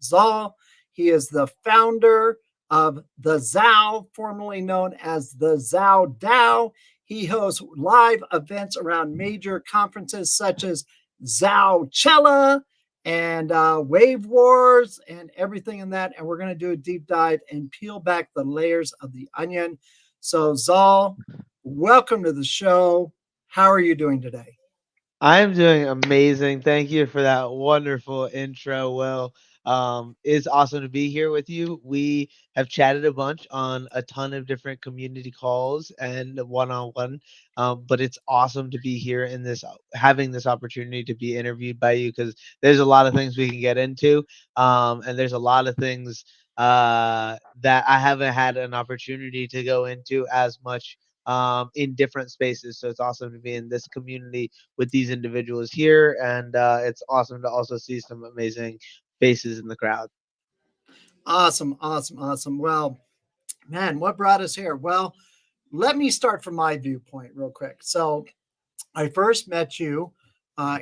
ZAO. He is the founder of the ZAO, formerly known as the ZAO DAO. He hosts live events around major conferences such as ZAO Cella and Wave Wars and everything in that. And we're going to do a deep dive and peel back the layers of the onion. So, Zal, welcome to the show. How are you doing today? I'm doing amazing. Thank you for that wonderful intro, Will. It's awesome to be here with you. We have chatted a bunch on a ton of different community calls and one-on-one. But it's awesome to be here in this, having this opportunity to be interviewed by you because there's a lot of things we can get into. And there's a lot of things that I haven't had an opportunity to go into as much in different spaces. So it's awesome to be in this community with these individuals here, and it's awesome to also see some amazing faces in the crowd. Awesome, awesome, awesome. Well, man, what brought us here? Well, let me start from my viewpoint real quick. So, I first met you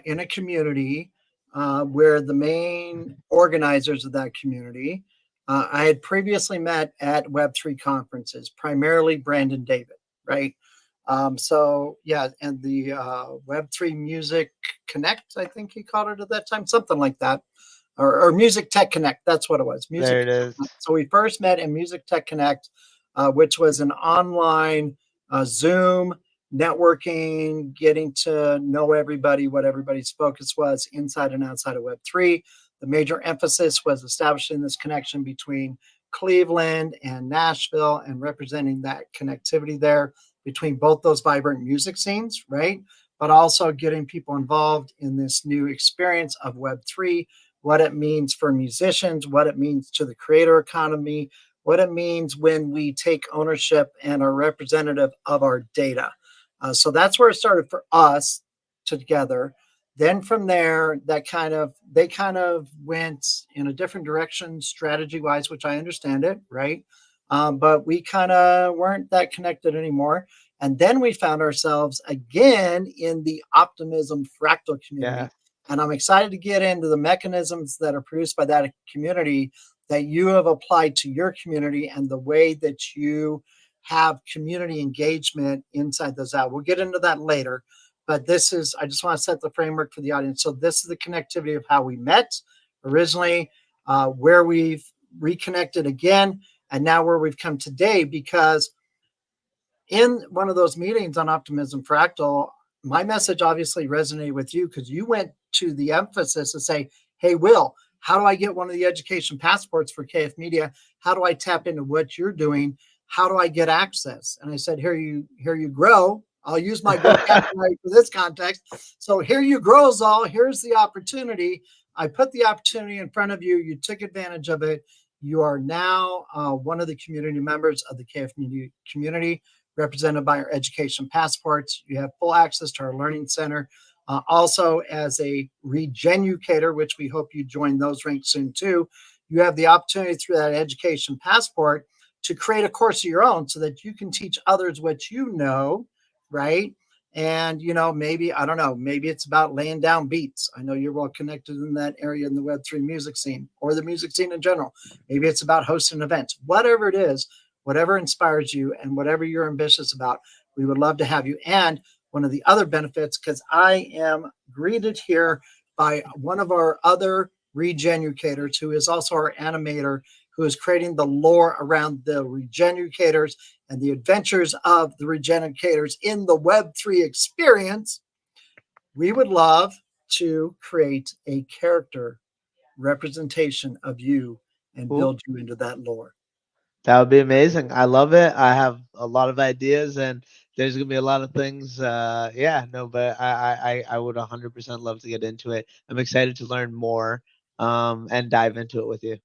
in a community where the main organizers of that community I had previously met at Web3 conferences, primarily Brandon David, right? So, yeah, and the Web3 Music Connect, I think he called it at that time, something like that, or Music Tech Connect. That's what it was. There Music it Tech is. Connect. So we first met in Music Tech Connect, which was an online Zoom networking, getting to know everybody, what everybody's focus was inside and outside of Web3. The major emphasis was establishing this connection between Cleveland and Nashville and representing that connectivity there between both those vibrant music scenes, right? But also getting people involved in this new experience of Web3, what it means for musicians, what it means to the creator economy, what it means when we take ownership and are representative of our data. So that's where it started for us together. Then from there, they kind of went in a different direction strategy wise, which I understand it, right? But we kind of weren't that connected anymore. And then we found ourselves again in the optimism fractal Yeah. community. And I'm excited to get into the mechanisms that are produced by that community that you have applied to your community and the way that you have community engagement inside those out. We'll get into that later. But I just want to set the framework for the audience. So, this is the connectivity of how we met originally, where we've reconnected again, and now where we've come today. Because in one of those meetings on Optimism Fractal, my message obviously resonated with you because you went to the emphasis to say, hey, Will, how do I get one of the education passports for KF Media? How do I tap into what you're doing? How do I get access? And I said, here you grow. I'll use my vocabulary for this context. So here you grow, Zal. Here's the opportunity. I put the opportunity in front of you. You took advantage of it. You are now one of the community members of the KF Media community, represented by our education passports. You have full access to our learning center. Also, as a regenucator, which we hope you join those ranks soon too, you have the opportunity through that education passport to create a course of your own so that you can teach others what you know, right? And, maybe, I don't know, maybe it's about laying down beats. I know you're well connected in that area in the Web3 music scene or the music scene in general. Maybe it's about hosting events, whatever it is, whatever inspires you and whatever you're ambitious about, we would love to have you. And one of the other benefits, because I am greeted here by one of our other regenucators who is also our animator, who is creating the lore around the regenucators and the adventures of the regenucators in the Web3 experience. We would love to create a character representation of you and Cool. build you into that lore. That would be amazing. I love it. I have a lot of ideas, and there's gonna be a lot of things. Yeah, no, but I would 100% love to get into it. I'm excited to learn more, and dive into it with you.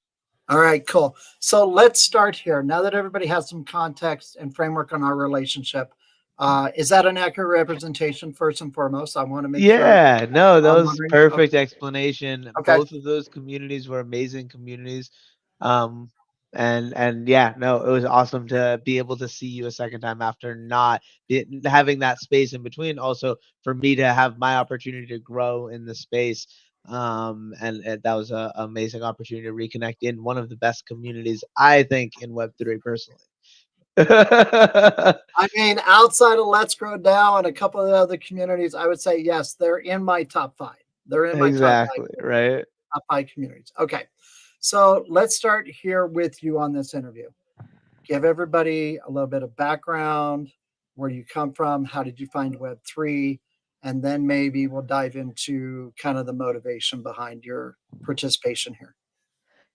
All right, cool. So let's start here. Now that everybody has some context and framework on our relationship, is that an accurate representation first and foremost? I want to make sure Yeah, no, that I'm was wondering. Okay. perfect explanation. Okay. Both of those communities were amazing communities. Um, and yeah, no, it was awesome to be able to see you a second time after having that space in between. Also, for me to have my opportunity to grow in the space. And that was a amazing opportunity to reconnect in one of the best communities, I think, in Web3 personally. I mean, outside of Let's Grow DAO and a couple of the other communities, I would say yes, they're in my top five. They're in my Exactly, right? top five communities. Okay, so let's start here with you on this interview. Give everybody a little bit of background, where you come from, how did you find Web3, and then maybe we'll dive into kind of the motivation behind your participation here.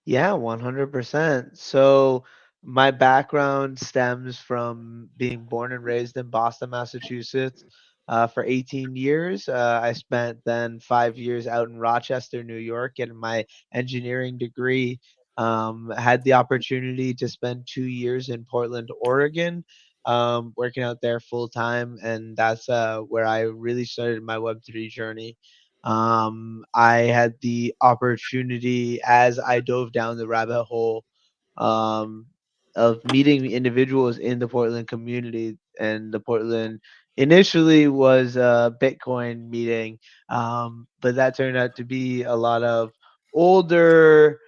Yeah, 100%. So my background stems from being born and raised in Boston, Massachusetts, for 18 years. I spent then 5 years out in Rochester, New York, getting my engineering degree. Had the opportunity to spend 2 years in Portland, Oregon, working out there full time, and that's where I really started my Web3 journey. I had the opportunity as I dove down the rabbit hole um, of meeting individuals in the Portland community. And the Portland initially was a Bitcoin meeting, but that turned out to be a lot of older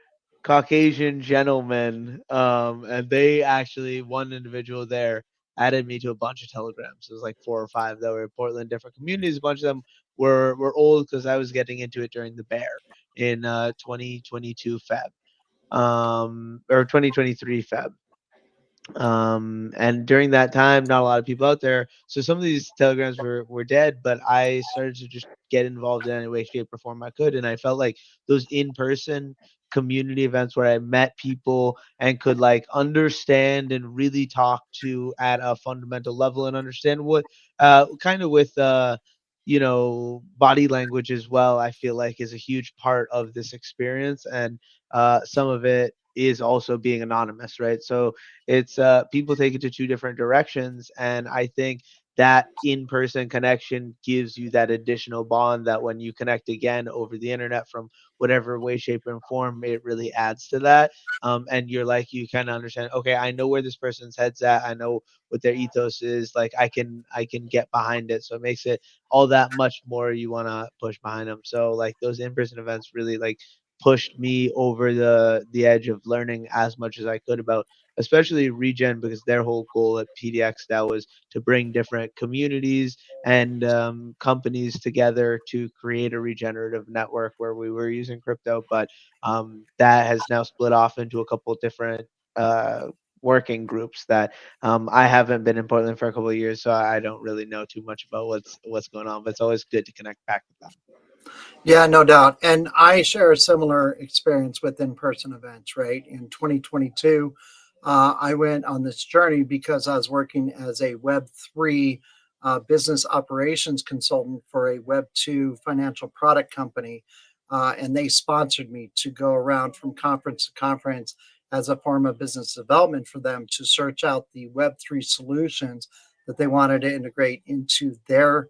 Caucasian gentlemen. And they actually, one individual there added me to a bunch of telegrams. It was like 4 or 5 that were in Portland, different communities. A bunch of them were old because I was getting into it during the bear in 2022 Feb, or 2023 Feb. And during that time, not a lot of people out there. So some of these telegrams were dead, but I started to just get involved in any way, shape, or form I could. And I felt like those in-person community events where I met people and could like understand and really talk to at a fundamental level and understand what kind of with body language as well, I feel like is a huge part of this experience. And some of it is also being anonymous, right? So it's people take it to two different directions, and I think that in-person connection gives you that additional bond that when you connect again over the internet from whatever way, shape, and form, it really adds to that. And you're like, you kind of understand, okay, I know where this person's head's at, I know what their ethos is, like I can get behind it, so it makes it all that much more you want to push behind them. So like those in-person events really like pushed me over the edge of learning as much as I could about especially Regen, because their whole goal at PDX that was to bring different communities and companies together to create a regenerative network where we were using crypto, but that has now split off into a couple different uh, working groups that I haven't been in Portland for a couple of years, so I don't really know too much about what's going on. But it's always good to connect back with them. Yeah, no doubt. And I share a similar experience with in person events, right? In 2022, I went on this journey because I was working as a Web3 business operations consultant for a Web2 financial product company. And they sponsored me to go around from conference to conference as a form of business development for them to search out the Web3 solutions that they wanted to integrate into their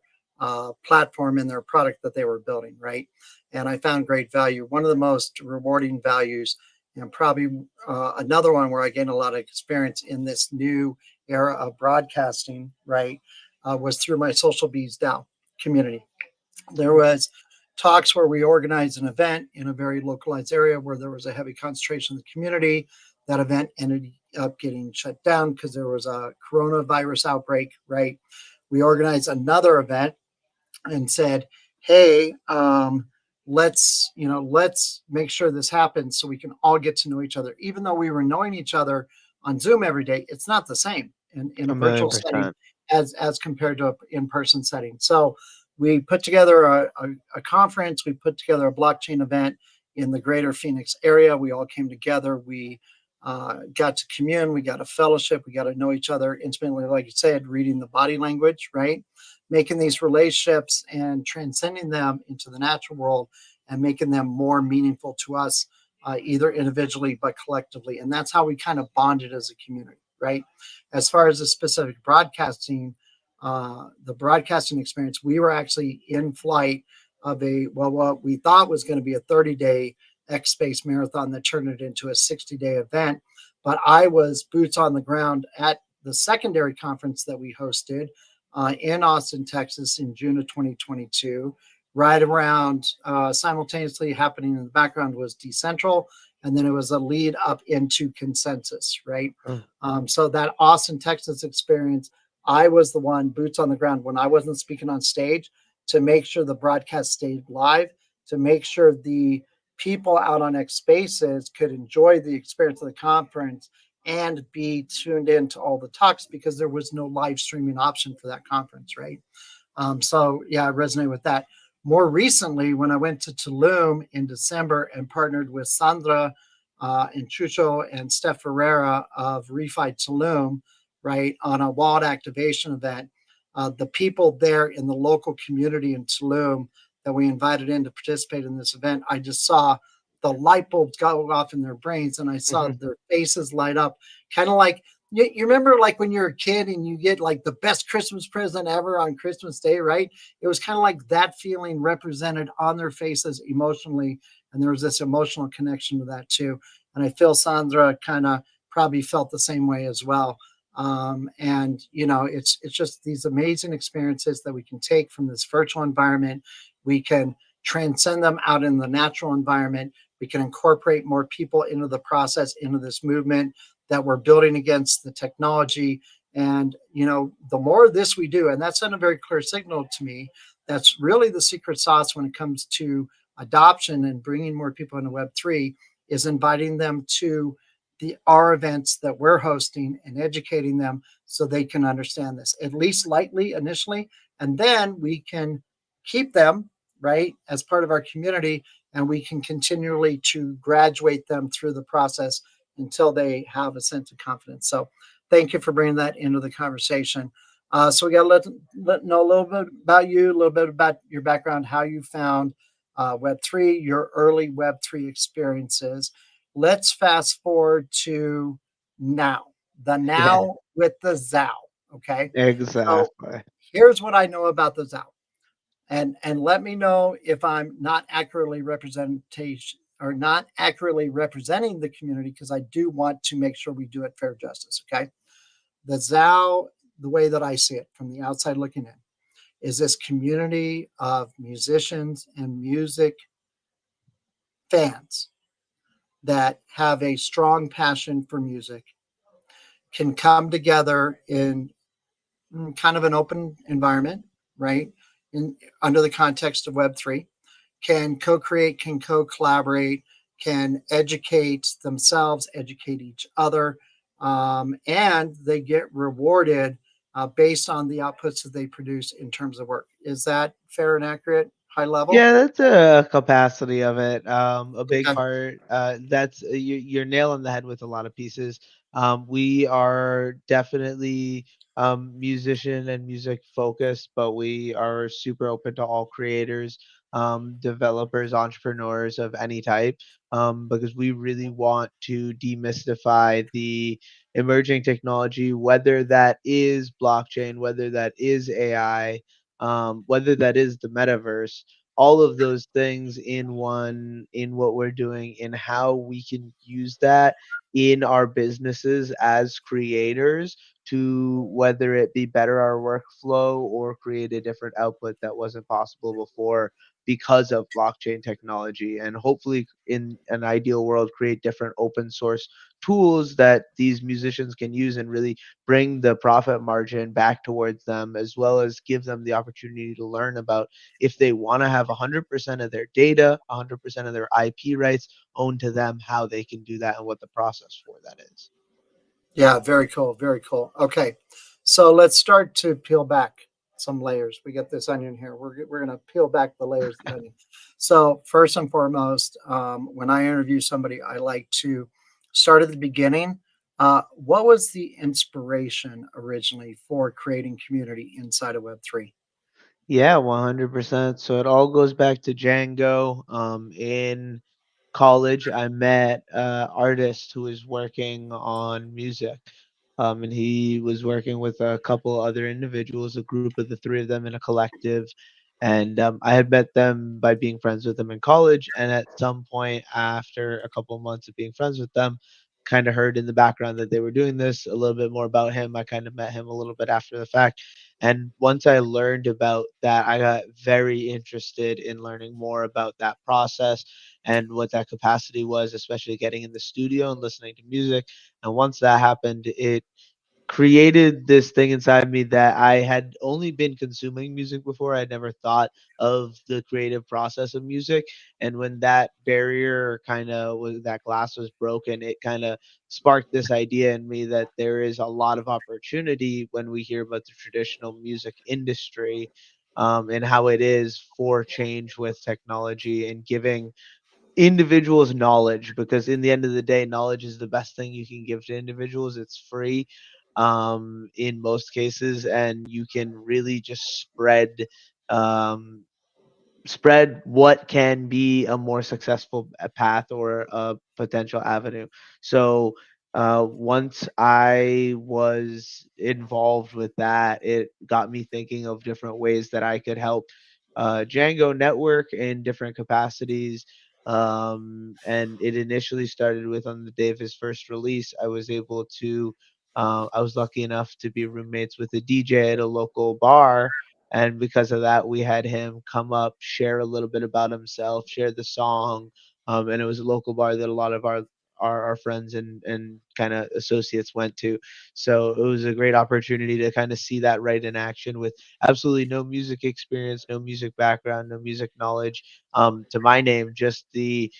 platform in their product that they were building, right? And I found great value. One of the most rewarding values, and probably another one where I gained a lot of experience in this new era of broadcasting, right, was through my Social Bees DAO community. There was talks where we organized an event in a very localized area where there was a heavy concentration of the community. That event ended up getting shut down because there was a coronavirus outbreak, right? We organized another event and said, "Hey, let's make sure this happens so we can all get to know each other." Even though we were knowing each other on Zoom every day, it's not the same in A a million virtual setting percent. as compared to an in-person setting. So we put together a conference. We put together a blockchain event in the greater Phoenix area. We all came together. We got to commune. We got to fellowship. We got to know each other intimately, like you said, reading the body language, right? Making these relationships and transcending them into the natural world and making them more meaningful to us, either individually but collectively. And that's how we kind of bonded as a community, right? As far as the specific broadcasting, the broadcasting experience, we were actually in flight of what we thought was going to be a 30-day X Space marathon that turned it into a 60-day event. But I was boots on the ground at the secondary conference that we hosted in Austin, Texas in June of 2022. right around simultaneously happening in the background was Decentral, and then it was a lead up into Consensus, right? Uh, So that Austin, Texas experience, I was the one boots on the ground when I wasn't speaking on stage to make sure the broadcast stayed live, to make sure the people out on X Spaces could enjoy the experience of the conference and be tuned into all the talks because there was no live streaming option for that conference, right? So yeah, I resonate with that. More recently, when I went to Tulum in December and partnered with Sandra and Chucho and Steph Ferreira of Refi Tulum, right, on a wild activation event, the people there in the local community in Tulum that we invited in to participate in this event, I just saw the light bulbs go off in their brains and I saw mhm. their faces light up, kind of like you remember like when you're a kid and you get like the best Christmas present ever on Christmas Day, right? It was kind of like that feeling represented on their faces emotionally. And there was this emotional connection to that too. And I feel Sandra kind of probably felt the same way as well. And you know, it's just these amazing experiences that we can take from this virtual environment. We can transcend them out in the natural environment. We can incorporate more people into the process, into this movement that we're building against the technology. And, you know, the more of this we do, and that's sent a very clear signal to me, that's really the secret sauce when it comes to adoption and bringing more people into Web3 is inviting them to our events that we're hosting and educating them so they can understand this, at least lightly initially. And then we can keep them, right, as part of our community, and we can continually to graduate them through the process until they have a sense of confidence. So thank you for bringing that into the conversation. So we got to let know a little bit about you, a little bit about your background, how you found Web3, your early Web3 experiences. Let's fast forward to now, the Yeah, now with the ZAO. Okay. So exactly. here's what I know about the ZAO, and let me know if I'm not accurately representation or not accurately representing the community because I do want to make sure we do it fair justice. Okay, the ZAO, the way that I see it from the outside looking in, is this community of musicians and music fans that have a strong passion for music, can come together in kind of an open environment, right? In under the context of Web3, can co-create, can co-collaborate, can educate themselves, educate each other, and they get rewarded based on the outputs that they produce in terms of work. Is that fair and accurate? High level? Yeah, that's a capacity of it. A big Okay. part. That's you're nailing the head with a lot of pieces. We are definitely musician and music focused, but we are super open to all creators, developers, entrepreneurs of any type, because we really want to demystify the emerging technology, whether that is blockchain, whether that is AI, whether that is the metaverse, all of those things in one, in what we're doing, in how we can use that in our businesses as creators to, whether it be better our workflow or create a different output that wasn't possible before because of blockchain technology, and hopefully in an ideal world create different open source tools that these musicians can use and really bring the profit margin back towards them, as well as give them the opportunity to learn about, if they want to have 100% of their data, 100% of their IP rights owned to them, how they can do that and what the process for that is. Yeah, very cool. Very cool. Okay. So let's start to peel back some layers. We got this onion here. We're going to peel back the layers of the onion. So, first and foremost, when I interview somebody, I like to start at the beginning. What was the inspiration originally for creating community inside of Web3? Yeah, 100%. So it all goes back to Django. In college, I met an artist who was working on music. And he was working with a couple other individuals, a group of the three of them in a collective. And I had met them by being friends with them in college. And at some point, after a couple of months of being friends with them, kind of heard in the background that they were doing this, a little bit more about him. I kind of met him a little bit after the fact. And once I learned about that, I got very interested in learning more about that process and what that capacity was, especially getting in the studio and listening to music. And once that happened, it created this thing inside me that I had only been consuming music before. I'd never thought of the creative process of music. And when that barrier kind of was, that glass was broken, it kind of sparked this idea in me that there is a lot of opportunity when we hear about the traditional music industry, and how it is for change with technology and giving individuals knowledge, because in the end of the day, knowledge is the best thing you can give to individuals. It's free, in most cases, and you can really just um, spread what can be a more successful path or a potential avenue. So once I was involved with that, it got me thinking of different ways that I could help Django network in different capacities. And it initially started with, on the day of his first release, I was able to. I was lucky enough to be roommates with a DJ at a local bar, and because of that, we had him come up, share a little bit about himself, share the song. And it was a local bar that a lot of our friends and kind of associates went to. So it was a great opportunity to kind of see that right in action with absolutely no music experience, no music background, no music knowledge, to my name, just the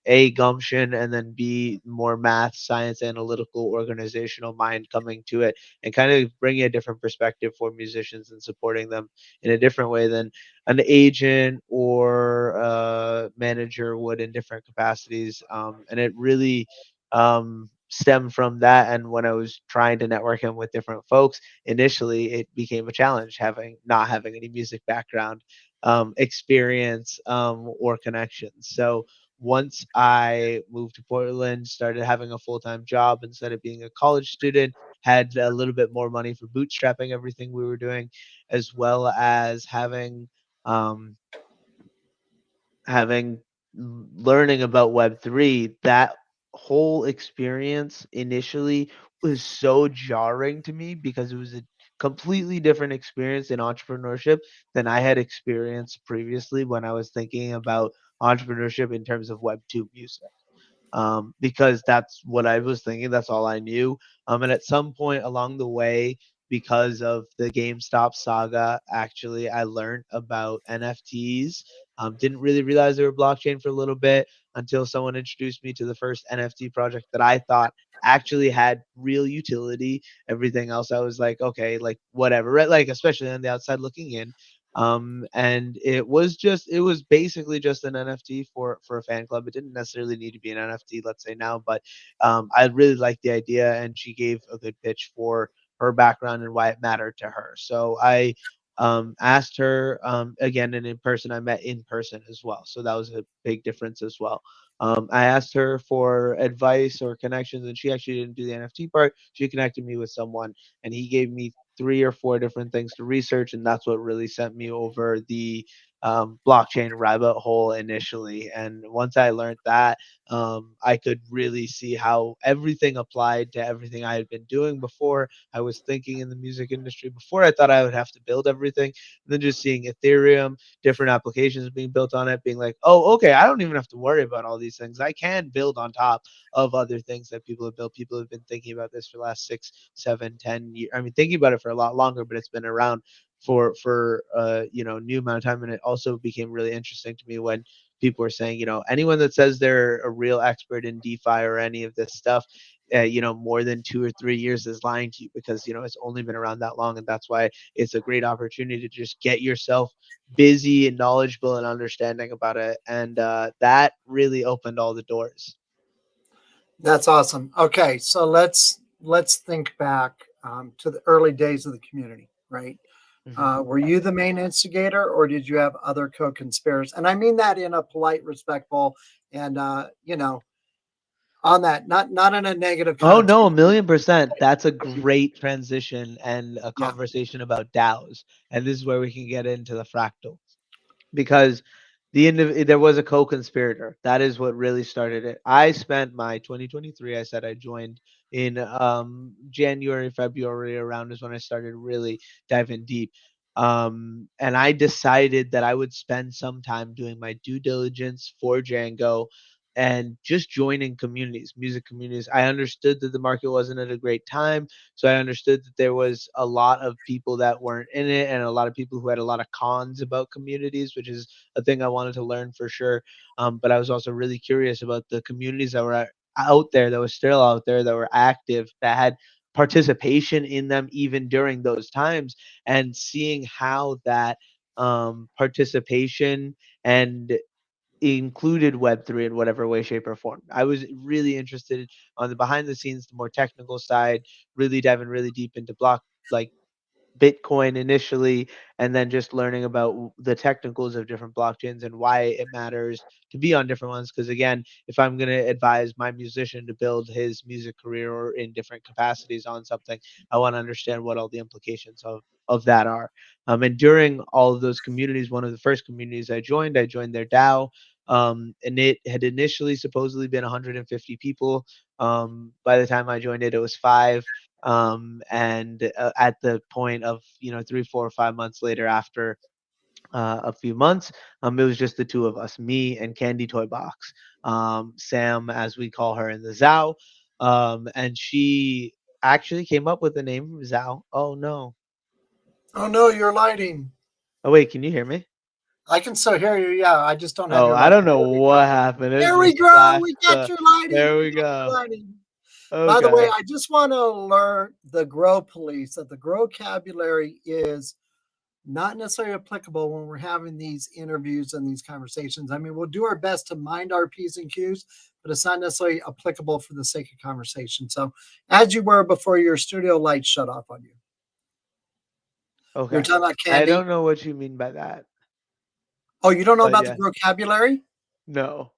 A, gumption, and then B, more math, science, analytical, organizational mind coming to it, and kind of bringing a different perspective for musicians and supporting them in a different way than an agent or a manager would in different capacities. And it really stemmed from that. And when I was trying to network him with different folks, initially it became a challenge having not having any music background, experience, or connections. So once I moved to Portland, started having a full time job instead of being a college student, had a little bit more money for bootstrapping everything we were doing, as well as um, having learning about Web3. That whole experience initially was so jarring to me because it was a completely different experience in entrepreneurship than I had experienced previously when I was thinking about entrepreneurship in terms of Web2 music, because that's what I was thinking. That's all I knew. And at some point along the way, because of the GameStop saga, actually, I learned about NFTs. Didn't really realize they were blockchain for a little bit until someone introduced me to the first NFT project that I thought actually had real utility. Everything else, I was like, okay, like whatever, right? Like, especially on the outside looking in. And it was basically just an NFT for a fan club. It didn't necessarily need to be an NFT, let's say now, but I really liked the idea, and she gave a good pitch for her background and why it mattered to her. So I asked her, again, and in person. I met in person as well, so that was a big difference as well. I asked her for advice or connections, and she actually didn't do the NFT part. She connected me with someone, and he gave me 3 or 4 different things to research, and that's what really sent me over the blockchain rabbit hole initially. And once I learned that, I could really see how everything applied to everything I had been doing before. I was thinking in the music industry before. I thought I would have to build everything, and then just seeing Ethereum, different applications being built on it, being like, oh, okay, I don't even have to worry about all these things. I can build on top of other things that people have built. People have been thinking about this for the last 6, 7, 10 years. I mean, thinking about it for a lot longer, but it's been around for new amount of time. And it also became really interesting to me when people were saying, anyone that says they're a real expert in DeFi or any of this stuff, more than 2 or 3 years is lying to you, because it's only been around that long. And that's why it's a great opportunity to just get yourself busy and knowledgeable and understanding about it. And that really opened all the doors. That's awesome. Okay, so let's think back to the early days of the community, right? Hmm. Were you the main instigator, or did you have other co-conspirators? And I mean that in a polite, respectful, and on that, not in a negative Oh no, a connotation. million percent. That's a great transition and a Yeah. conversation about DAOs. And this is where we can get into the fractal, because There was a co-conspirator. That is what really started it. I spent my 2023. I said I joined in January, February. Around is when I started really diving deep. And I decided that I would spend some time doing my due diligence for Django and just joining communities, music communities. I understood that the market wasn't at a great time, so I understood that there was a lot of people that weren't in it and a lot of people who had a lot of cons about communities, which is a thing I wanted to learn for sure. But I was also really curious about the communities that were out there, that were still out there, that were active, that had participation in them even during those times, and seeing how that participation and included Web3 in whatever way, shape, or form. I was really interested on the behind the scenes, the more technical side, really diving really deep into like Bitcoin initially, and then just learning about the technicals of different blockchains and why it matters to be on different ones. Because again, if I'm going to advise my musician to build his music career or in different capacities on something, I want to understand what all the implications of that are. And during all of those communities, one of the first communities I joined their DAO. And it had initially supposedly been 150 people. By the time I joined it, it was five. And at the point of 3, 4, 5 months later, after a few months, it was just the two of us, me and Candy Toy Box, Sam, as we call her in the ZAO. And she actually came up with the name ZAO. Oh no. Oh no, you're lighting. Oh wait, can you hear me? I can still hear you. Yeah, I just don't have Oh, your I lighting. don't know There we what go. happened. It There we just go. flashed. We got your lighting. There We we got your go. lighting. By the way, Okay. I just want to alert the grow police that the grow vocabulary is not necessarily applicable when we're having these interviews and these conversations. I mean, we'll do our best to mind our P's and Q's, but it's not necessarily applicable for the sake of conversation. So, as you were before your studio lights shut off on you, you're Okay. talking about I candy. don't know what you mean by that, Oh, you don't know but about the yeah, vocabulary? no.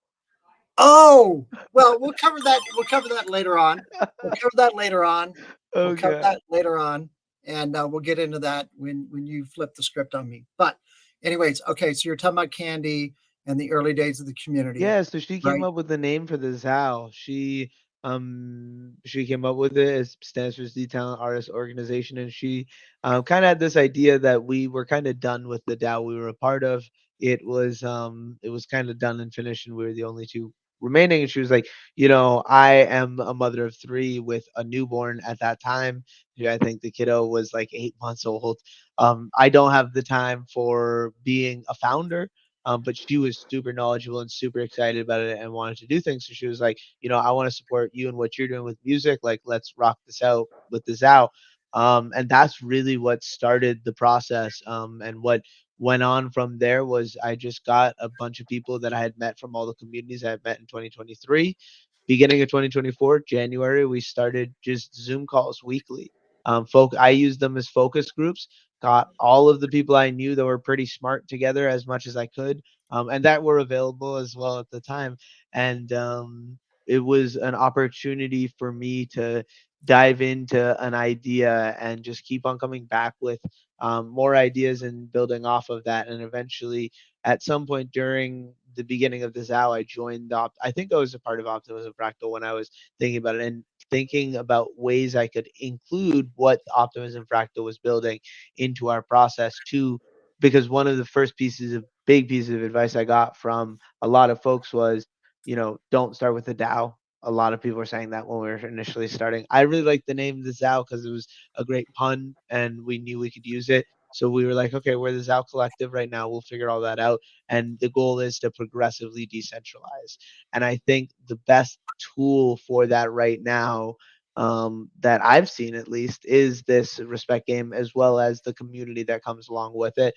Oh, well, we'll cover that. We'll cover that later on. We'll cover that later on. We'll cover Okay. that later on, and we'll get into that when you flip the script on me. But, anyways, okay. So you're talking about Candy and the early days of the community, Yeah, so she came right? up with the name for the ZAO. She came up with it. It stands for Z Talent Artist Organization, and she kind of had this idea that we were kind of done with the DAO we were a part of. It was kind of done and finished, and we were the only two remaining. And she was like, I am a mother of three with a newborn at that time. Yeah, I think the kiddo was like 8 months old. I don't have the time for being a founder, but she was super knowledgeable and super excited about it and wanted to do things. So she was like, I want to support you and what you're doing with music. Like, let's rock this out with this out. And that's really what started the process. And what went on from there was I just got a bunch of people that I had met from all the communities I had met in 2023. Beginning of 2024, January, we started just Zoom calls weekly. I used them as focus groups, got all of the people I knew that were pretty smart together as much as I could, and that were available as well at the time. And it was an opportunity for me to dive into an idea and just keep on coming back with more ideas and building off of that. And eventually, at some point during the beginning of this ZAO, I joined I think I was a part of Optimism Fractal when I was thinking about it and thinking about ways I could include what Optimism Fractal was building into our process too, because one of the first big pieces of advice I got from a lot of folks was, don't start with the DAO. A lot of people were saying that when we were initially starting. I really liked the name the ZAO because it was a great pun and we knew we could use it. So we were like, okay, we're the ZAO Collective right now. We'll figure all that out. And the goal is to progressively decentralize. And I think the best tool for that right now, that I've seen at least, is this respect game as well as the community that comes along with it.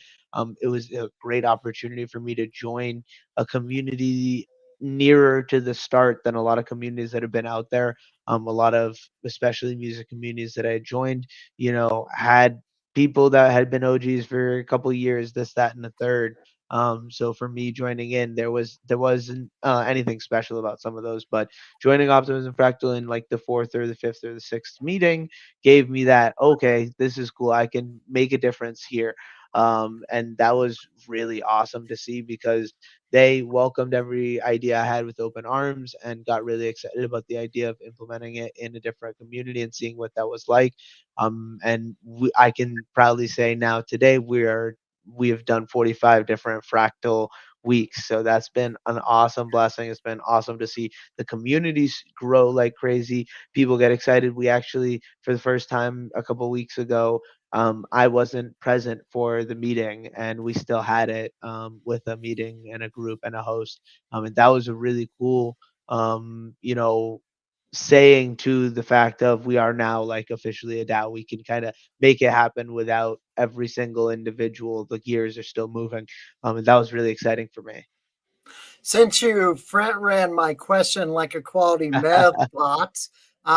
It was a great opportunity for me to join a community nearer to the start than a lot of communities that have been out there. A lot of, especially music communities that I joined, had people that had been OGs for a couple years, this, that, and the third. So for me joining in, there wasn't anything special about some of those, but joining Optimism Fractal in like the fourth or the fifth or the sixth meeting gave me that, okay, this is cool. I can make a difference here. And that was really awesome to see because they welcomed every idea I had with open arms and got really excited about the idea of implementing it in a different community and seeing what that was like. I can proudly say now today we have done 45 different fractal weeks. So that's been an awesome blessing. It's been awesome to see the communities grow like crazy. People get excited. We actually, for the first time a couple weeks ago, I wasn't present for the meeting, and we still had it with a meeting and a group and a host. And that was a really cool, you know, saying to the fact of we are now like officially a DAO. We can kind of make it happen without every single individual. The gears are still moving, and that was really exciting for me. Since you front ran my question like a quality meth bot,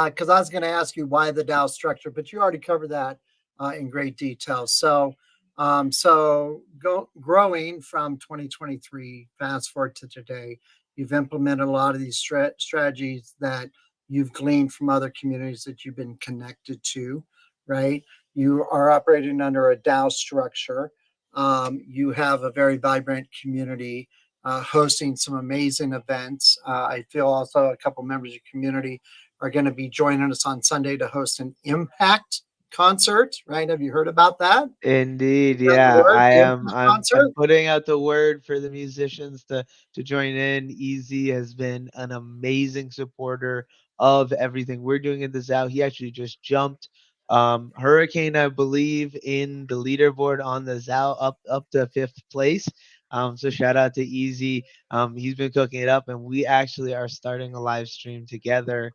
because I was going to ask you why the DAO structure, but you already covered that in great detail. Growing from 2023, fast forward to today, you've implemented a lot of these strategies that you've gleaned from other communities that you've been connected to, right? You are operating under a DAO structure. You have a very vibrant community hosting some amazing events. I feel also a couple members of your community are going to be joining us on Sunday to host an impact concert, right? Have you heard about that? Indeed, Heard the yeah. word, I the am impact I'm concert? putting out the word for the musicians to join in. Easy has been an amazing supporter of everything we're doing in the ZAO. He actually just jumped Hurricane, I believe, in the leaderboard on the ZAO up to fifth place. So shout out to Easy. He's been cooking it up, and we actually are starting a live stream together,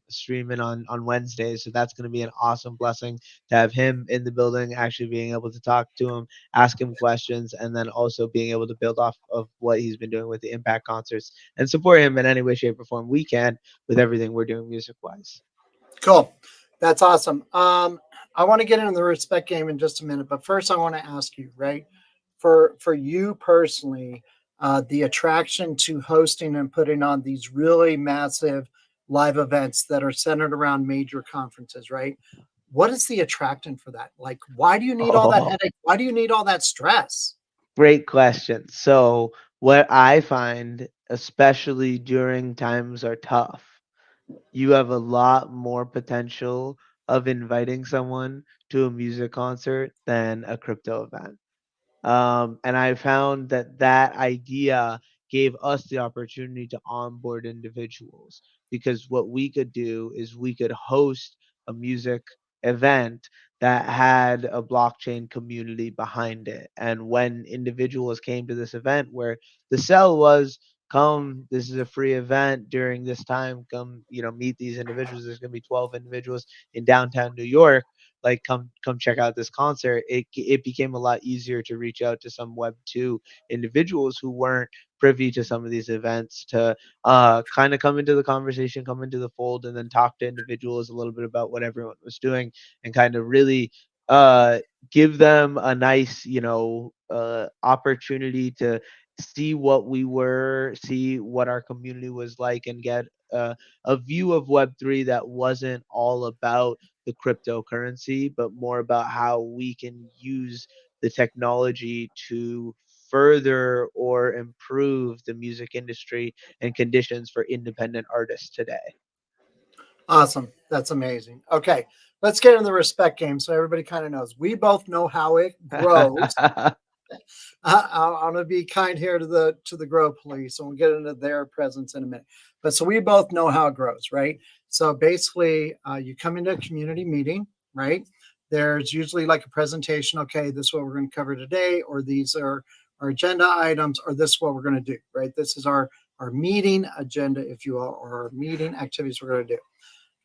streaming on Wednesdays. So that's going to be an awesome blessing to have him in the building, actually being able to talk to him, ask him questions, and then also being able to build off of what he's been doing with the Impact concerts and support him in any way, shape, or form we can with everything we're doing music wise. Cool. That's awesome. I want to get into the respect game in just a minute, but first I want to ask you, right? For you personally, the attraction to hosting and putting on these really massive live events that are centered around major conferences, right? What is the attraction for that? Like, why do you need all that Oh, headache? Why do you need all that stress? great question. So, what I find, especially during times are tough, you have a lot more potential of inviting someone to a music concert than a crypto event. And I found that that idea gave us the opportunity to onboard individuals because what we could do is we could host a music event that had a blockchain community behind it. And when individuals came to this event where the sell was, come, this is a free event during this time, come, meet these individuals. There's going to be 12 individuals in downtown New York, like come check out this concert. It became a lot easier to reach out to some web 2 individuals who weren't privy to some of these events to kind of come into the conversation, come into the fold, and then talk to individuals a little bit about what everyone was doing and kind of really uh give them a nice opportunity to see what we were, see what our community was like, and get a view of web3 that wasn't all about the cryptocurrency, but more about how we can use the technology to further or improve the music industry and conditions for independent artists today. Awesome. That's amazing. Okay, let's get in the respect game so everybody kind of knows. We both know how it grows. I'm going to be kind here to the grow police, and we'll get into their presence in a minute. But so we both know how it grows, right? So basically, you come into a community meeting, right? There's usually like a presentation. Okay, this is what we're going to cover today, or these are our agenda items, or this is what we're going to do, right? This is our meeting agenda, if you will, or our meeting activities we're going to do.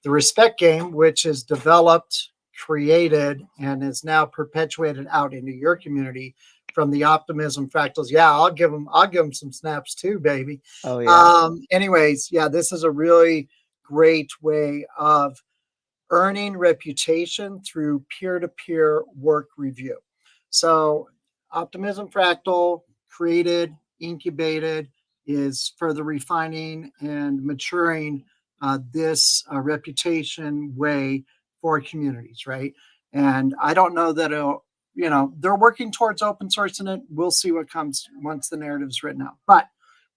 The respect game, which is developed, created, and is now perpetuated out into your community from the optimism fractals. Yeah, I'll give them some snaps too, baby. Oh yeah. Anyways, yeah, this is a really great way of earning reputation through peer-to-peer work review. So Optimism Fractal, created, incubated, is further refining and maturing this reputation way for communities, right? And I don't know that they're working towards open sourcing it. We'll see what comes once the narrative's written out. But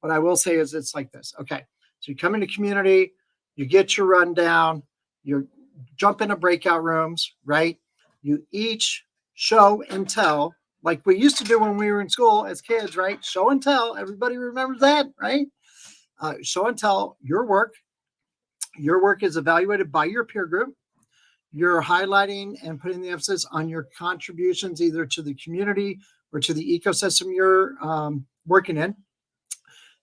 what I will say is it's like this. Okay. So you come into community, you get your rundown, you jump into breakout rooms, right? You each show and tell, like we used to do when we were in school as kids, right? Show and tell. Everybody remembers that, right? Show and tell your work. Your work is evaluated by your peer group. You're highlighting and putting the emphasis on your contributions either to the community or to the ecosystem you're working in.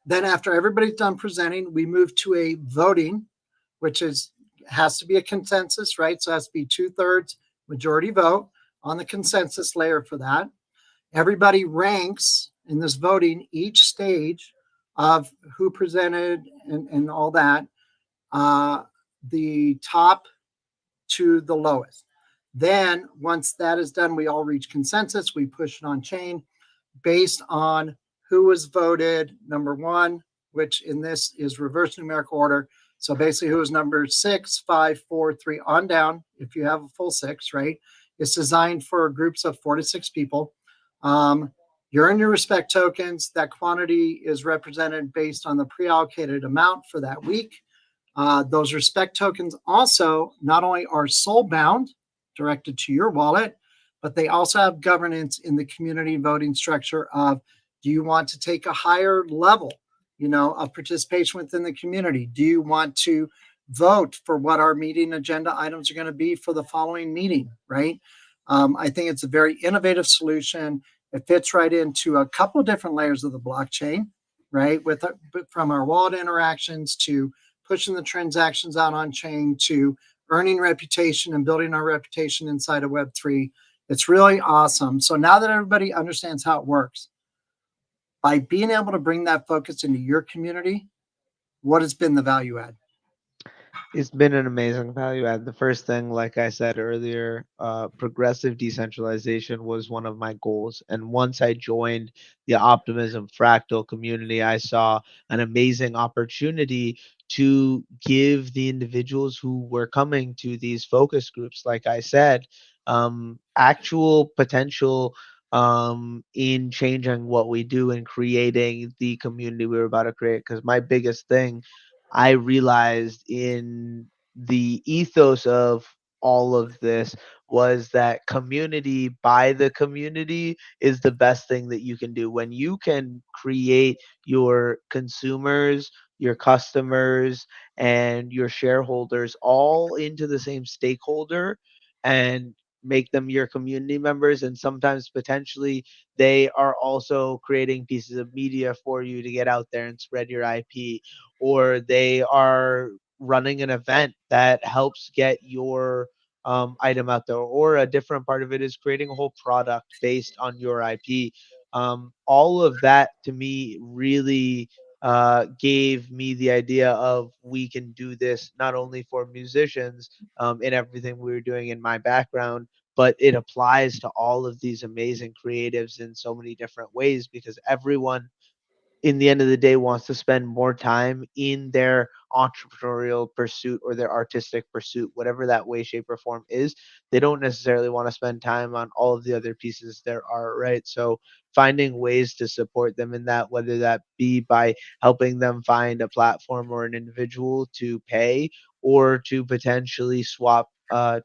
Then after everybody's done presenting, we move to a voting, which has to be a consensus, right? So it has to be 2/3 majority vote on the consensus layer for that. Everybody ranks in this voting each stage of who presented and all that, the top to the lowest. Then once that is done, we all reach consensus. We push it on chain based on who was voted number one, which in this is reverse numerical order. So basically, who is number 6, 5, 4, 3 on down, if you have a full six, right? It's designed for groups of 4 to 6 people. You earn your respect tokens. That quantity is represented based on the pre-allocated amount for that week. Those respect tokens also not only are soul bound, directed to your wallet, but they also have governance in the community voting structure of, do you want to take a higher level, of participation within the community? Do you want to vote for what our meeting agenda items are going to be for the following meeting, right? I think it's a very innovative solution. It fits right into a couple of different layers of the blockchain, right? From our wallet interactions to pushing the transactions out on chain to earning reputation and building our reputation inside of Web3. It's really awesome. So now that everybody understands how it works, by being able to bring that focus into your community, what has been the value add? It's been an amazing value add. The first thing, like I said earlier, progressive decentralization was one of my goals. And once I joined the Optimism Fractal community, I saw an amazing opportunity to give the individuals who were coming to these focus groups, like I said, actual potential in changing what we do and creating the community we were about to create. Because my biggest thing I realized in the ethos of all of this was that community by the community is the best thing that you can do. When you can create your consumers, your customers, and your shareholders all into the same stakeholder and make them your community members, and sometimes potentially they are also creating pieces of media for you to get out there and spread your IP, or they are running an event that helps get your item out there, or a different part of it is creating a whole product based on your IP. All of that to me really gave me the idea of we can do this not only for musicians in everything we were doing in my background, but it applies to all of these amazing creatives in so many different ways, because everyone in the end of the day wants to spend more time in their entrepreneurial pursuit or their artistic pursuit, whatever that way, shape, or form is. They don't necessarily want to spend time on all of the other pieces there are, right? So finding ways to support them in that, whether that be by helping them find a platform or an individual to pay, or to potentially swap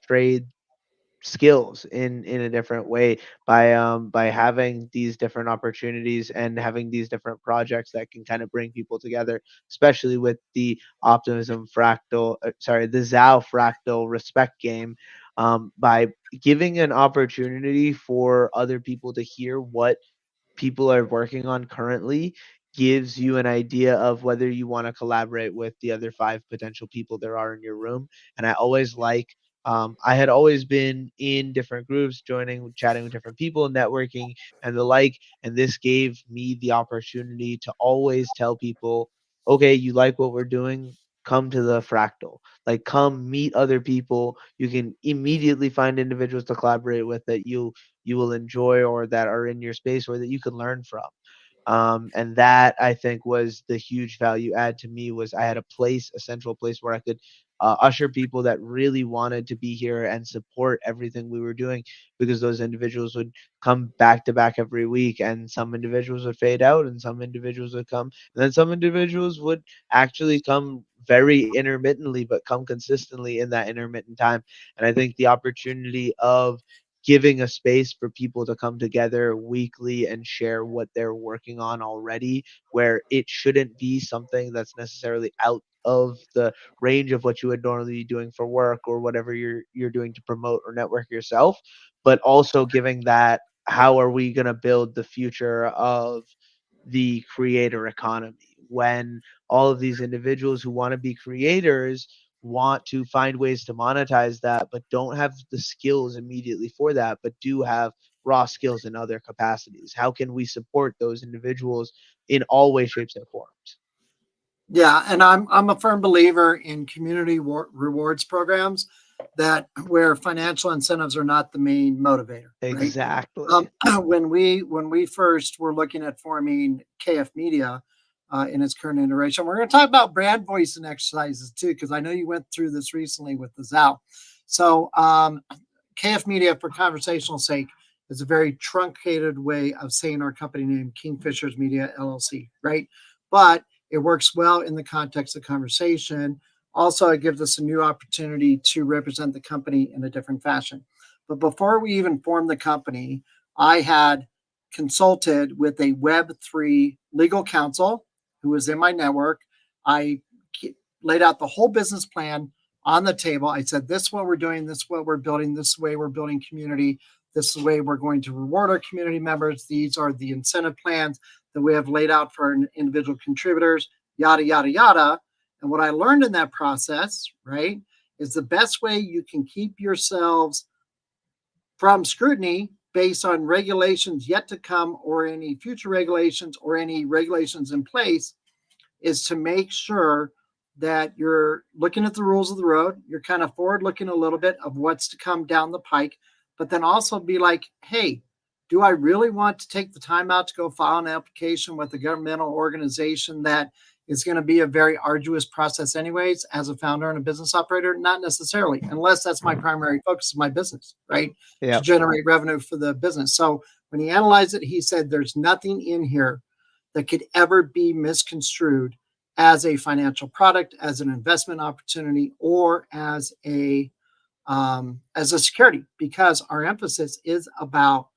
trade skills in a different way by having these different opportunities and having these different projects that can kind of bring people together, especially with the the ZAO fractal respect game, by giving an opportunity for other people to hear what people are working on currently, gives you an idea of whether you want to collaborate with the other five potential people there are in your room. And I always like, I had always been in different groups, joining, chatting with different people, networking, and the like. And this gave me the opportunity to always tell people, okay, you like what we're doing? Come to the fractal. Like, come meet other people. You can immediately find individuals to collaborate with that you will enjoy, or that are in your space, or that you can learn from. And that, I think, was the huge value add to me, was I had a place, a central place where I could usher people that really wanted to be here and support everything we were doing, because those individuals would come back to back every week, and some individuals would fade out and some individuals would come, and then some individuals would actually come very intermittently but come consistently in that intermittent time. And I think the opportunity of giving a space for people to come together weekly and share what they're working on already, where it shouldn't be something that's necessarily out of the range of what you would normally be doing for work or whatever you're doing to promote or network yourself, but also giving that, how are we going to build the future of the creator economy when all of these individuals who want to be creators want to find ways to monetize that, but don't have the skills immediately for that, but do have raw skills in other capacities? How can we support those individuals in all ways, shapes, and forms? Yeah, and I'm a firm believer in community rewards programs that where financial incentives are not the main motivator, right? Exactly. When we first were looking at forming KF Media in its current iteration, we're going to talk about brand voice and exercises too, because I know you went through this recently with the ZAO. So KF Media, for conversational sake, is a very truncated way of saying our company name, Kingfishers Media LLC, right? But it works well in the context of conversation. Also, it gives us a new opportunity to represent the company in a different fashion. But before we even formed the company, I had consulted with a Web3 legal counsel who was in my network. I laid out the whole business plan on the table. I said, this is what we're doing, this is what we're building, this is the way we're building community, this is the way we're going to reward our community members. These are the incentive plans that we have laid out for individual contributors, yada, yada, yada. And what I learned in that process, right, is the best way you can keep yourselves from scrutiny based on regulations yet to come or any future regulations or any regulations in place is to make sure that you're looking at the rules of the road. You're kind of forward looking a little bit of what's to come down the pike, but then also be like, hey, do I really want to take the time out to go file an application with a governmental organization that is going to be a very arduous process, anyways, as a founder and a business operator? Not necessarily, unless that's my primary focus of my business, right? To Yep. generate revenue for the business. So when he analyzed it, he said there's nothing in here that could ever be misconstrued as a financial product, as an investment opportunity, or as a security, because our emphasis is about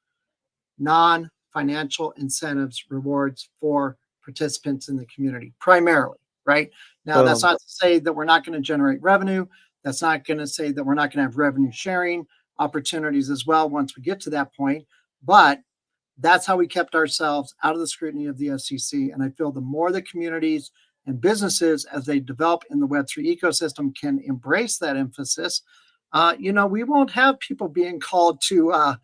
non-financial incentives, rewards for participants in the community, primarily, right? Now, that's Boom. not to say that we're not going to generate revenue. That's not going to say that we're not going to have revenue sharing opportunities as well once we get to that point. But that's how we kept ourselves out of the scrutiny of the FCC. And I feel the more the communities and businesses, as they develop in the Web3 ecosystem, can embrace that emphasis, we won't have people being called to,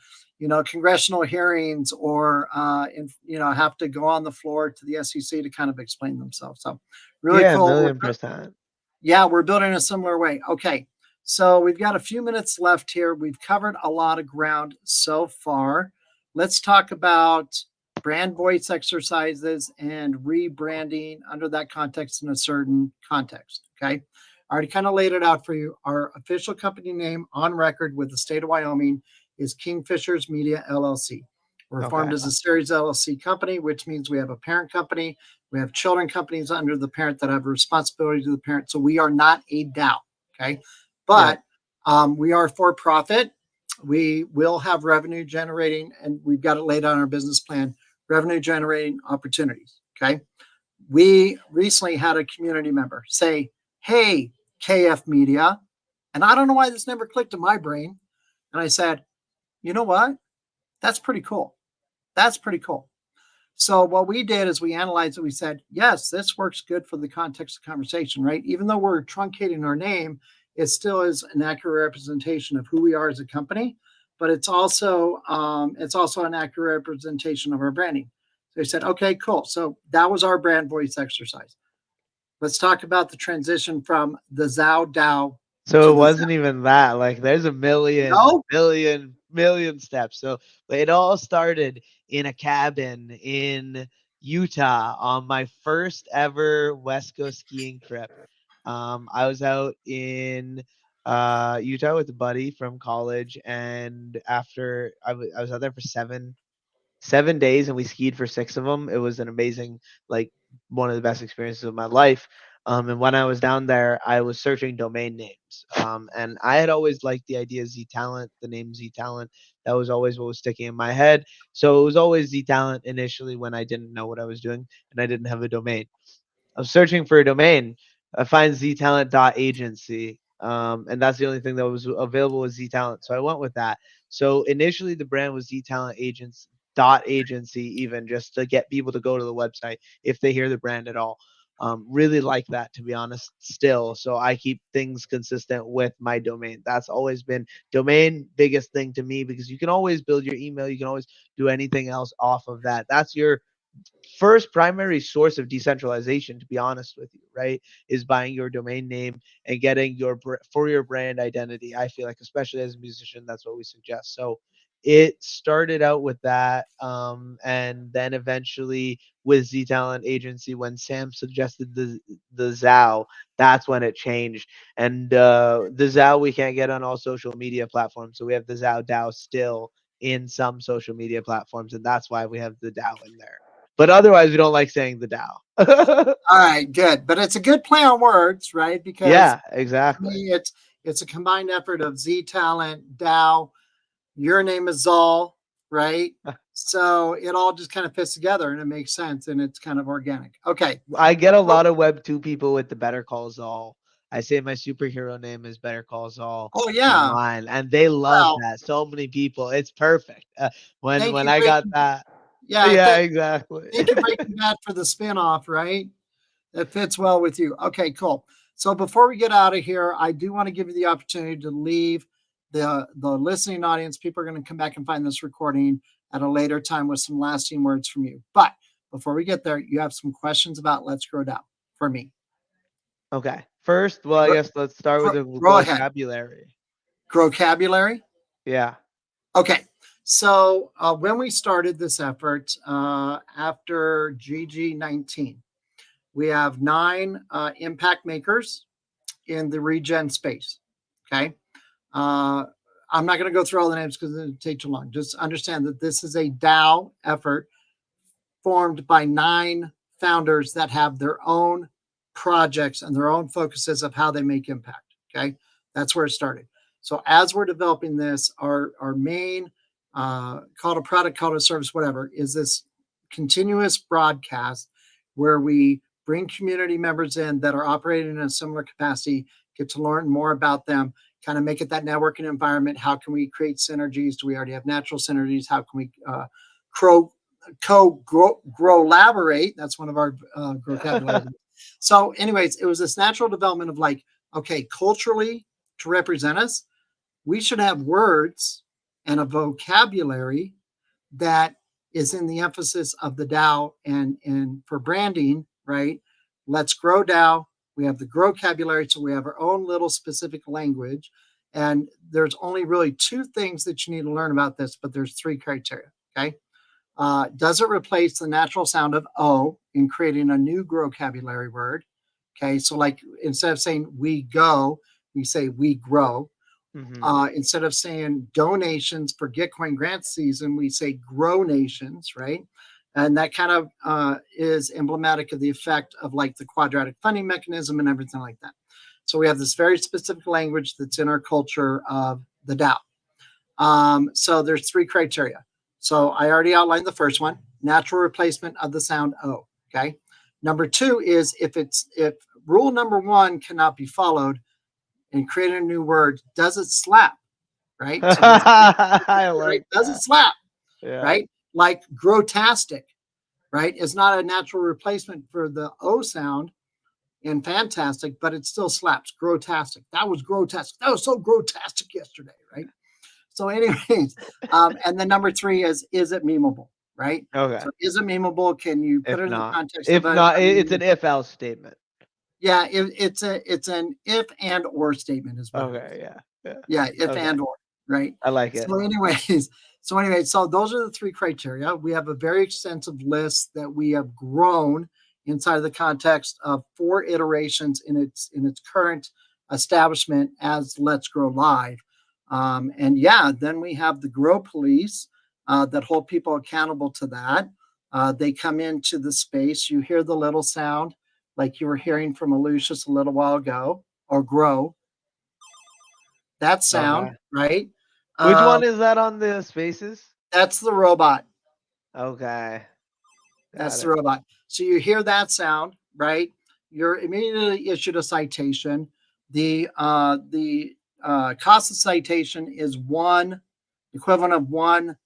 congressional hearings or, have to go on the floor to the SEC to kind of explain themselves. So really Yeah, cool. 1,000,000%. Yeah, we're building a similar way. Okay. So we've got a few minutes left here. We've covered a lot of ground so far. Let's talk about brand voice exercises and rebranding under that context in a certain context. Okay. I already kind of laid it out for you. Our official company name on record with the state of Wyoming is Kingfishers Media LLC. We're Okay. formed as a Series LLC company, which means we have a parent company. We have children companies under the parent that have a responsibility to the parent. So we are not a DAO. Okay. Yep. But we are for profit. We will have revenue generating, and we've got it laid out on our business plan, revenue generating opportunities. Okay. We recently had a community member say, hey, KF Media. And I don't know why this never clicked in my brain. And I said, you know what? That's pretty cool. That's pretty cool. So what we did is we analyzed it. We said, yes, this works good for the context of conversation, right? Even though we're truncating our name, it still is an accurate representation of who we are as a company, but it's also an accurate representation of our branding. So we said, okay, cool. So that was our brand voice exercise. Let's talk about the transition from the ZAO DAO So to it the wasn't ZAO. even that. Like, there's a million, No, million, million steps. So it all started in a cabin in Utah on my first ever West Coast skiing trip. I was out in Utah with a buddy from college, and after I was out there for 7 days, and we skied for 6 of them. It was an amazing, like, one of the best experiences of my life. And when I was down there, I was searching domain names. And I had always liked the idea of Z Talent, the name Z Talent. That was always what was sticking in my head. So it was always Z Talent initially when I didn't know what I was doing and I didn't have a domain. I was searching for a domain. I find ztalent.agency. And that's the only thing that was available with Z Talent. So I went with that. So initially the brand was Z Talent Agents dot agency, even just to get people to go to the website if they hear the brand at all. Really like that, to be honest, still. So I keep things consistent with my domain. That's always been domain biggest thing to me, because you can always build your email. You can always do anything else off of that. That's your first primary source of decentralization, to be honest with you, right? Is buying your domain name and getting for your brand identity. I feel like, especially as a musician, that's what we suggest. So it started out with that, and then eventually with Z Talent Agency, when Sam suggested the ZAO, that's when it changed. And the ZAO we can't get on all social media platforms, so we have the ZAO DAO still in some social media platforms, and that's why we have the DAO in there. But otherwise, we don't like saying the DAO. All right, good. But it's a good play on words, right? Because Yeah, to exactly. me, it's a combined effort of Z Talent, DAO, your name is Zal, right? So it all just kind of fits together and it makes sense and it's kind of organic. Okay. I get a Oh, lot of Web 2 people with the Better Call Saul. I say my superhero name is Better Call Saul oh yeah. online, and they love Well, that. So many people. It's perfect. When thank when you, I got Breaking. that. Yeah, Yeah, exactly. thank you, Breaking Bad, for the spinoff, right? That fits well with you. Okay, cool. So before we get out of here, I do want to give you the opportunity to leave the listening audience. People are going to come back and find this recording at a later time with some lasting words from you. But before we get there, you have some questions about Let's Grow Down for me. Okay. First, well, I guess let's start with the Go ahead. vocabulary. Vocabulary. Yeah. Okay. So when we started this effort after GG19, we have 9 impact makers in the regen space. Okay. Uh, I'm not going to go through all the names because it would take too long. Just understand that this is a DAO effort formed by 9 founders that have their own projects and their own focuses of how they make impact. Okay. That's where it started. So as we're developing this, our main call to product, call to service, whatever, is this continuous broadcast where we bring community members in that are operating in a similar capacity, get to learn more about them, kind of make it that networking environment. How can we create synergies? Do we already have natural synergies? How can we grow elaborate? That's one of our vocabulary. So anyways, it was this natural development of like, okay, culturally, to represent us, we should have words and a vocabulary that is in the emphasis of the DAO. And for branding, right? Let's grow DAO. We have the grow vocabulary, so we have our own little specific language. And there's only really 2 things that you need to learn about this, but there's 3 criteria. Okay. Does it replace the natural sound of O in creating a new vocabulary word? Okay. So like instead of saying we go, we say we grow. Hmm. Instead of saying donations for Gitcoin grant season, we say grow nations, right? And that kind of is emblematic of the effect of like the quadratic funding mechanism and everything like that. So we have this very specific language that's in our culture of the DAO. So there's 3 criteria. So I already outlined the first one, natural replacement of the sound O. Okay. Number 2 is if rule number 1 cannot be followed and create a new word, does it slap? Right. So this I right, like does it that. slap? Yeah. Right. Like growtastic, right, is not a natural replacement for the O sound in fantastic, but it still slaps. Growtastic. That was grotesque. That was so grotesque yesterday, right? So, anyways, and then number 3 is it memeable, right? Okay. So, is it memeable? Can you put it in the context of If a not, it's meme? an if else statement. Yeah, it's an if and or statement is what it is. Okay. Yeah. Yeah. Yeah, if Okay. and or, right? I like it. So, anyways, so those are the 3 criteria. We have a very extensive list that we have grown inside of the context of 4 iterations in its current establishment as Let's Grow Live. And yeah, then we have the Grow Police that hold people accountable to that. They come into the space. You hear the little sound like you were hearing from Aloysius a little while ago, or Grow. That sound, Okay. right? Which Uh, one is that on the spaces? that's the robot. Okay. That's Got the it. robot. So you hear that sound, right? You're immediately issued a citation. The cost of citation is one equivalent of one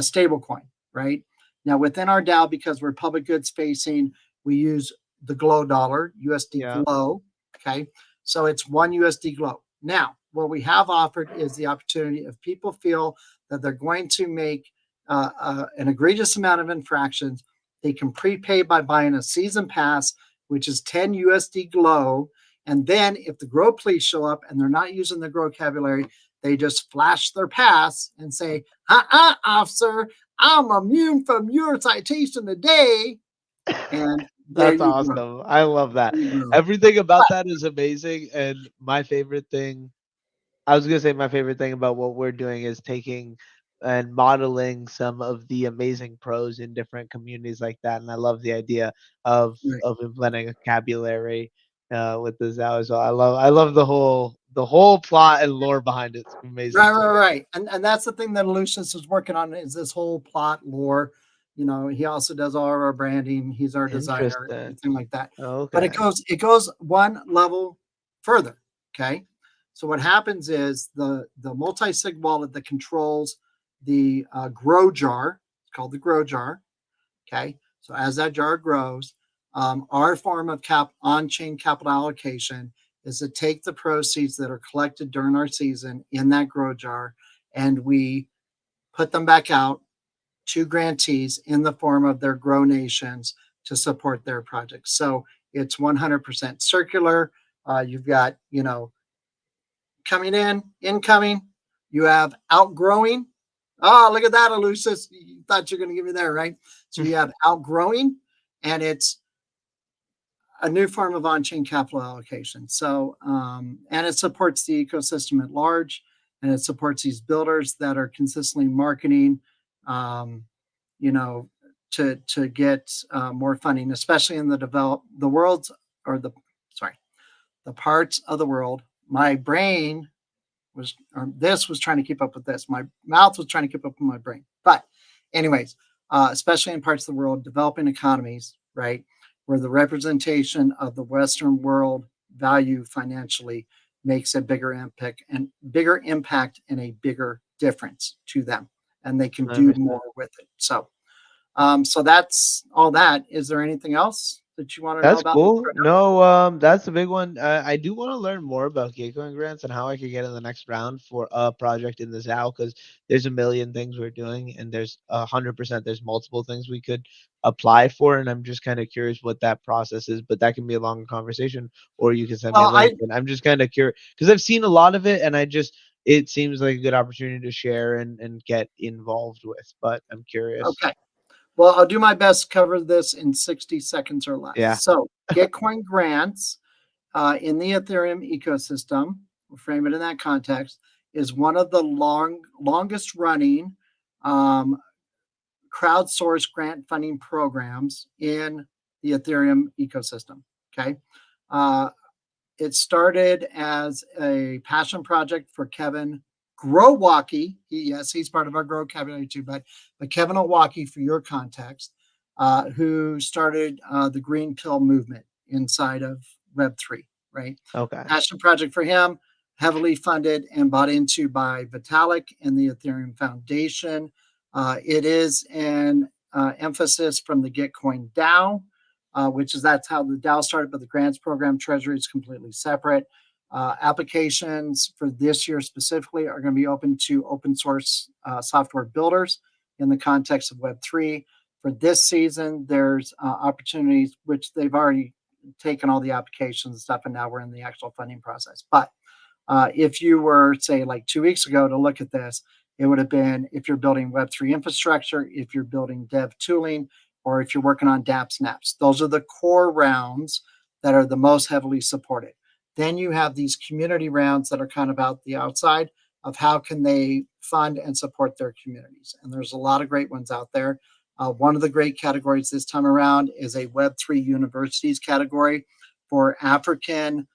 stable coin, right? Now within our DAO, because we're public goods facing, we use the Glow dollar, USD Yeah. Glow. Okay, so it's one USD Glow. Now, what we have offered is the opportunity if people feel that they're going to make an egregious amount of infractions, they can prepay by buying a season pass, which is 10 USD Glow. And then if the Grow Police show up and they're not using the Grow vocabulary, they just flash their pass and say, officer, I'm immune from your citation today. And there That's you go. awesome. I love that. There you go. Everything about that is amazing, and my favorite thing I was gonna say my favorite thing about what we're doing is taking and modeling some of the amazing pros in different communities like that, and I love the idea Right. of implementing a vocabulary with the ZAO as well. I love the whole plot and lore behind it. It's amazing Right, to right, me. right. And that's the thing that Lucius is working on is this whole plot lore. He also does all of our branding. He's our designer, Interesting. everything like that. But it Okay. goes one level further. Okay. So what happens is the multi-sig wallet that controls the grow jar, it's called the grow jar. Okay. So as that jar grows, our form of on-chain capital allocation is to take the proceeds that are collected during our season in that grow jar, and we put them back out to grantees in the form of their grow nations to support their projects. So it's 100% circular. You've got, coming in, incoming. You have outgrowing. Oh, look at that, Elusis. You thought you're going to give me there, right? So you have outgrowing, and it's a new form of on-chain capital allocation. So, and it supports the ecosystem at large, and it supports these builders that are consistently marketing, um, you know, to get more funding, especially in the world's or the sorry, the parts of the world. My brain this was trying to keep up with this. My mouth was trying to keep up with my brain. But, anyways, especially in parts of the world, developing economies, right, where the representation of the Western world value financially makes a bigger impact and a bigger difference to them, and they can do more 100%. with it. So that's all that. Is there anything else that you want to know That's about? cool. No, that's a big one. I do want to learn more about Gateway grants and how I could get in the next round for a project in the ZAO because there's a million things we're doing and there's 100% there's multiple things we could apply for, and I'm just kind of curious what that process is. But that can be a longer conversation, or you can send me a Well, link. And I'm just kind of curious because I've seen a lot of it, and it seems like a good opportunity to share and get involved with. But I'm curious. okay. Well, I'll do my best to cover this in 60 seconds or less. Yeah. So, Gitcoin grants in the Ethereum ecosystem, we'll frame it in that context, is one of the longest running um, crowdsourced grant funding programs in the Ethereum ecosystem. Okay. Uh, it started as a passion project for Kevin Growalkie. Yes, he's part of our Grow community too, but Kevin Owaki, for your context, who started the Green Pill movement inside of Web3, right? Okay. Passion project for him, heavily funded and bought into by Vitalik and the Ethereum Foundation. It is an emphasis from the Gitcoin DAO, which is that's how the DAO started, but the grants program treasury is completely separate. Applications for this year specifically are going to be open to open source software builders in the context of Web3. For this season, there's opportunities which they've already taken all the applications and stuff, and now we're in the actual funding process. But if you were, say, like 2 weeks ago to look at this, it would have been if you're building Web3 infrastructure, if you're building dev tooling, or if you're working on DApp snaps. Those are the core rounds that are the most heavily supported. Then you have these community rounds that are kind of out the outside of how can they fund and support their communities. And there's a lot of great ones out there. One of the great categories this time around is a Web3 universities category for African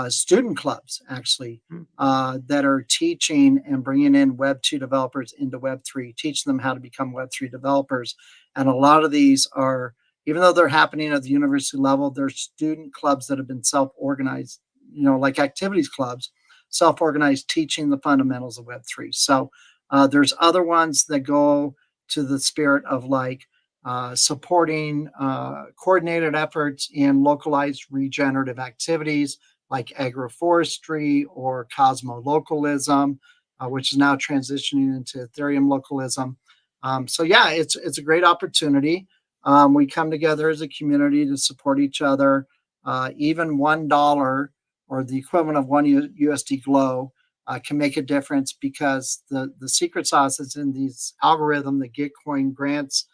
student clubs, actually, Mm. that are teaching and bringing in Web2 developers into Web3, teaching them how to become Web3 developers. And a lot of these are, even though they're happening at the university level, they're student clubs that have been self-organized, like activities clubs, self-organized, teaching the fundamentals of Web3. So there's other ones that go to the spirit of like supporting coordinated efforts in localized regenerative activities like agroforestry or cosmolocalism, which is now transitioning into Ethereum localism. So yeah, it's a great opportunity. We come together as a community to support each other. Even $1 or the equivalent of one USD Glow can make a difference because the secret sauce is in these algorithm that Gitcoin grants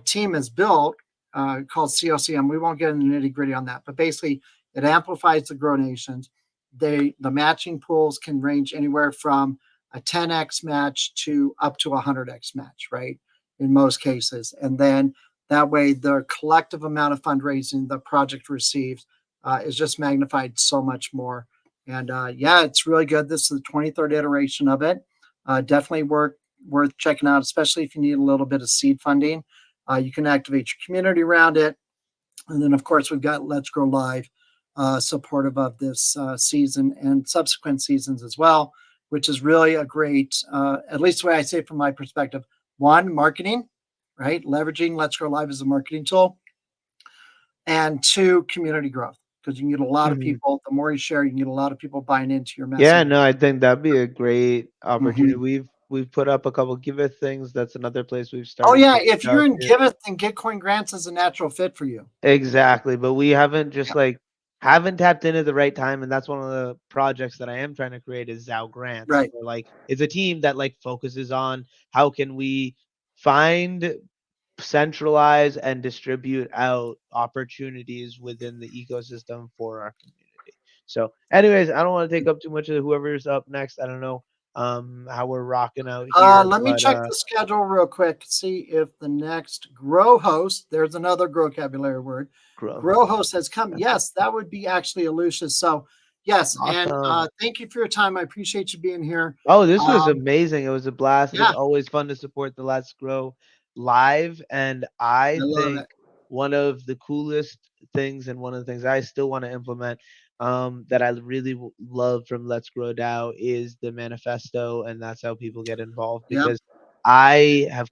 team has built called COCM. We won't get into nitty gritty on that, but basically it amplifies the grow nations. The matching pools can range anywhere from a 10x match to up to a 100x match, right? In most cases. And then that way, the collective amount of fundraising the project receives is just magnified so much more. And yeah, it's really good. This is the 23rd iteration of it. Definitely worth checking out, especially if you need a little bit of seed funding. You can activate your community around it. And then, of course, we've got Let's Grow Live supportive of this season and subsequent seasons as well, which is really a great, at least the way I say it from my perspective, one, marketing, right? Leveraging Let's Grow Live as a marketing tool. And two, community growth, because you can get a lot of Mhm. people. The more you share, you can get a lot of people buying into your Yeah, message. no, I think that'd be a great opportunity. Mhm. We've put up a couple Giveth things. That's another place we've Oh, started yeah. to If reach you're out in to. Giveth, then Gitcoin Grants is a natural fit for you. Exactly, but we haven't Yeah. just like haven't tapped in at the right time, and that's one of the projects that I am trying to create is ZAO Grants. Right. Where, like it's a team that like focuses on how can we find, centralize, and distribute out opportunities within the ecosystem for our community. So, anyways, I don't want to take up too much of whoever's up next. I don't know how we're rocking out here, Let me but check the schedule real quick to see if the next grow host, there's another vocabulary word, grow. grow host has come. Yes, that would be actually Lucius. So, yes. And Awesome. thank you for your time. I appreciate you being here. Oh, this was Um, amazing. It was a blast. It's yeah, always fun to support the Let's Grow live. And I I love think it. one of the coolest things and one of the things I still want to implement that I really love from Let's Grow DAO is the manifesto. And that's how people get involved Yep. because I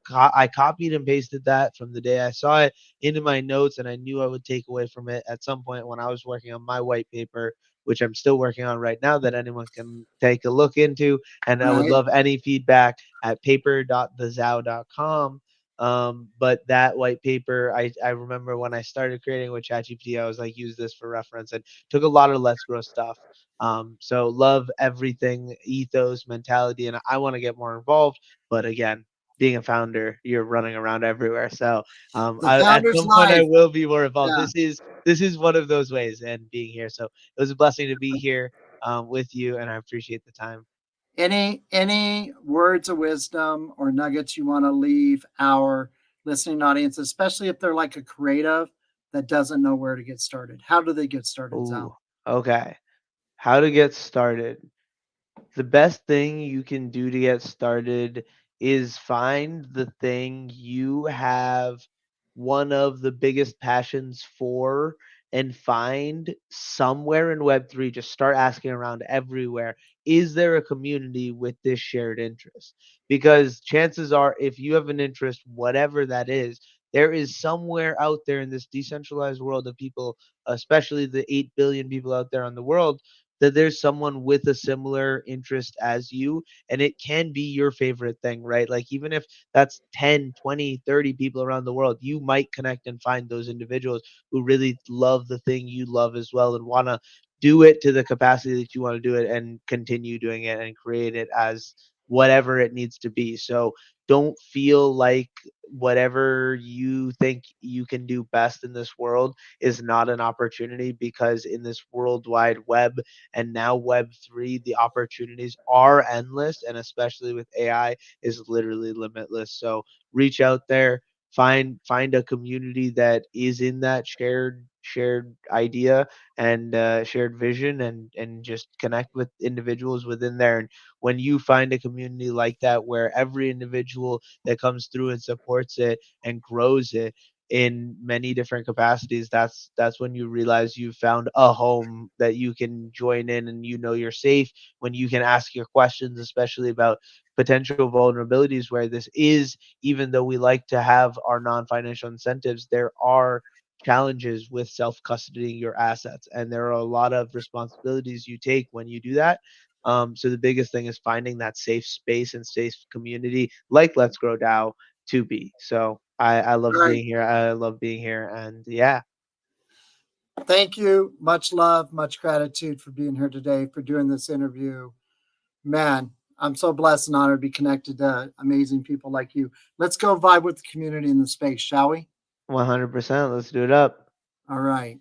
copied and pasted that from the day I saw it into my notes and I knew I would take away from it at some point when I was working on my white paper, which I'm still working on right now that anyone can take a look into, and I would Right. love any feedback at paper.thezao.com. But that white paper, I remember when I started creating with ChatGPT, I was like, use this for reference and took a lot of Let's Grow stuff. So love everything, ethos, mentality, and I want to get more involved. But again, being a founder, you're running around everywhere. So The at founder's some point, I life. will be more involved. Yeah. This is one of those ways, and being here. So it was a blessing to be here with you, and I appreciate the time. Any words of wisdom or nuggets you want to leave our listening audience, especially if they're like a creative that doesn't know where to get started? How do they get started, Ooh, Zal? okay. How to get started. The best thing you can do to get started is find the thing you have one of the biggest passions for and find somewhere in Web3, just start asking around everywhere. Is there a community with this shared interest? Because chances are, if you have an interest, whatever that is, there is somewhere out there in this decentralized world of people, especially the 8 billion people out there on the world, that there's someone with a similar interest as you and it can be your favorite thing, right? Like even if that's 10, 20, 30 people around the world, you might connect and find those individuals who really love the thing you love as well and want to do it to the capacity that you want to do it and continue doing it and create it as whatever it needs to be. So don't feel like whatever you think you can do best in this world is not an opportunity, because in this worldwide web and now web 3, the opportunities are endless, and especially with AI is literally limitless. So reach out there, find a community that is in that shared idea and shared vision, and just connect with individuals within there. And when you find a community like that where every individual that comes through and supports it and grows it in many different capacities, that's when you realize you've found a home that you can join in, and you know you're safe when you can ask your questions, especially about potential vulnerabilities, where this is, even though we like to have our non-financial incentives, there are challenges with self-custodying your assets, and there are a lot of responsibilities you take when you do that. So the biggest thing is finding that safe space and safe community like Let's Grow DAO to be. So I love Right. being here. I love being here, and yeah, Thank you. Much love, much gratitude for being here today, for doing this interview. Man, I'm so blessed and honored to be connected to amazing people like you. Let's go vibe with the community in the space, shall we? 100%. Let's do it up. All right.